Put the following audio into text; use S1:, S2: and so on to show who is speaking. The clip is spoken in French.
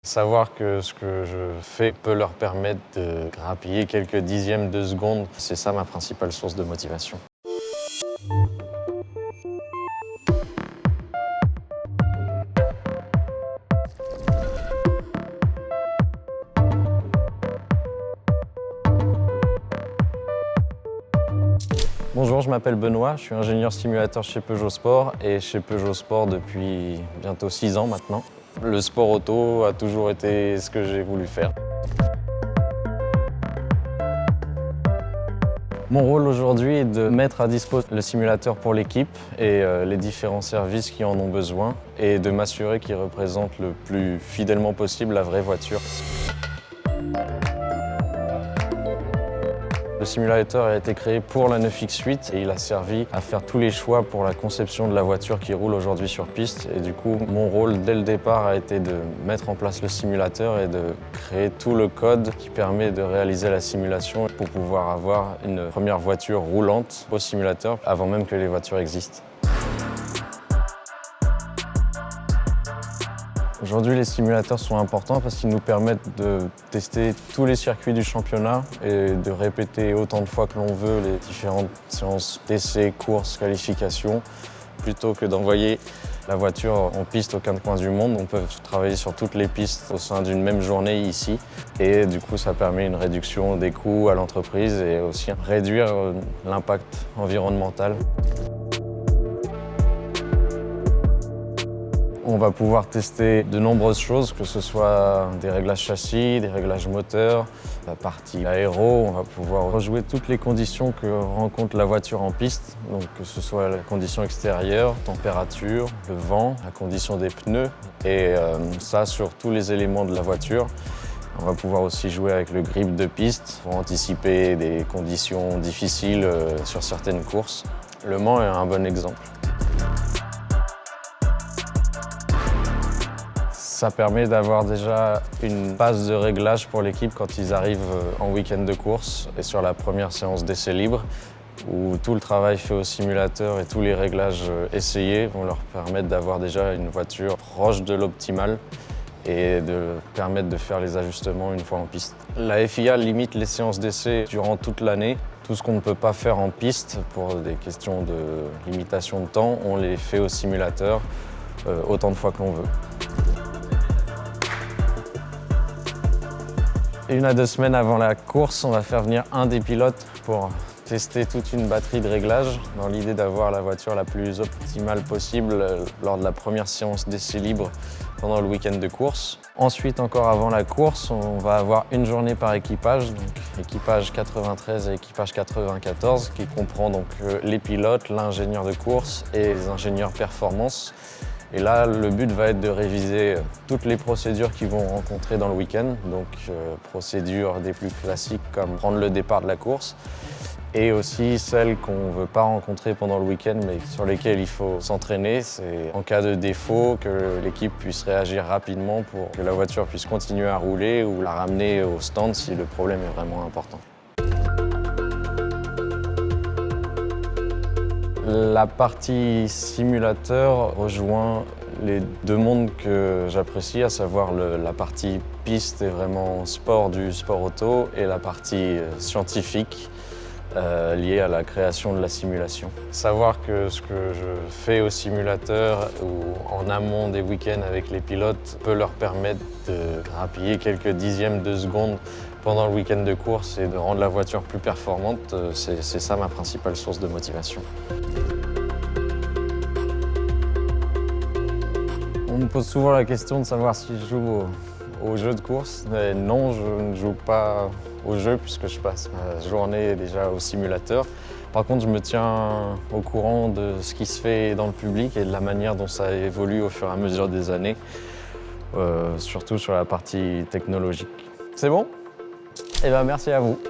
S1: Savoir que ce que je fais peut leur permettre de grappiller quelques dixièmes de seconde, c'est ça ma principale source de motivation. Bonjour, je m'appelle Benoît, je suis ingénieur simulateur chez Peugeot Sport et chez Peugeot Sport depuis bientôt 6 ans maintenant. Le sport auto a toujours été ce que j'ai voulu faire. Mon rôle aujourd'hui est de mettre à disposition le simulateur pour l'équipe et les différents services qui en ont besoin et de m'assurer qu'il représente le plus fidèlement possible la vraie voiture. Le simulateur a été créé pour la 9X8 et il a servi à faire tous les choix pour la conception de la voiture qui roule aujourd'hui sur piste. Et du coup, mon rôle dès le départ a été de mettre en place le simulateur et de créer tout le code qui permet de réaliser la simulation pour pouvoir avoir une première voiture roulante au simulateur avant même que les voitures existent. Aujourd'hui, les simulateurs sont importants parce qu'ils nous permettent de tester tous les circuits du championnat et de répéter autant de fois que l'on veut les différentes séances d'essais, courses, qualifications, plutôt que d'envoyer la voiture en piste aux quatre coins du monde. On peut travailler sur toutes les pistes au sein d'une même journée ici et du coup, ça permet une réduction des coûts à l'entreprise et aussi réduire l'impact environnemental. On va pouvoir tester de nombreuses choses, que ce soit des réglages châssis, des réglages moteurs, la partie aéro. On va pouvoir rejouer toutes les conditions que rencontre la voiture en piste, donc que ce soit la condition extérieure, température, le vent, la condition des pneus et ça sur tous les éléments de la voiture. On va pouvoir aussi jouer avec le grip de piste pour anticiper des conditions difficiles sur certaines courses. Le Mans est un bon exemple. Ça permet d'avoir déjà une base de réglage pour l'équipe quand ils arrivent en week-end de course et sur la première séance d'essai libre où tout le travail fait au simulateur et tous les réglages essayés vont leur permettre d'avoir déjà une voiture proche de l'optimal et de permettre de faire les ajustements une fois en piste. La FIA limite les séances d'essai durant toute l'année. Tout ce qu'on ne peut pas faire en piste pour des questions de limitation de temps, on les fait au simulateur autant de fois que l'on veut. 1 à 2 semaines avant la course, on va faire venir un des pilotes pour tester toute une batterie de réglages dans l'idée d'avoir la voiture la plus optimale possible lors de la première séance d'essai libre pendant le week-end de course. Ensuite, encore avant la course, on va avoir une journée par équipage, donc équipage 93 et équipage 94, qui comprend donc les pilotes, l'ingénieur de course et les ingénieurs performance. Et là, le but va être de réviser toutes les procédures qu'ils vont rencontrer dans le week-end, donc procédures des plus classiques comme prendre le départ de la course, et aussi celles qu'on ne veut pas rencontrer pendant le week-end, mais sur lesquelles il faut s'entraîner. C'est en cas de défaut que l'équipe puisse réagir rapidement pour que la voiture puisse continuer à rouler ou la ramener au stand si le problème est vraiment important. La partie simulateur rejoint les deux mondes que j'apprécie, à savoir la partie piste et vraiment sport du sport auto et la partie scientifique liée à la création de la simulation. Savoir que ce que je fais au simulateur ou en amont des week-ends avec les pilotes peut leur permettre de grappiller quelques dixièmes de seconde pendant le week-end de course et de rendre la voiture plus performante, c'est ça ma principale source de motivation. On me pose souvent la question de savoir si je joue aux jeux de course. Mais non, je ne joue pas aux jeux puisque je passe ma journée déjà au simulateur. Par contre, je me tiens au courant de ce qui se fait dans le public et de la manière dont ça évolue au fur et à mesure des années, surtout sur la partie technologique. C'est bon ? Eh bien, merci à vous.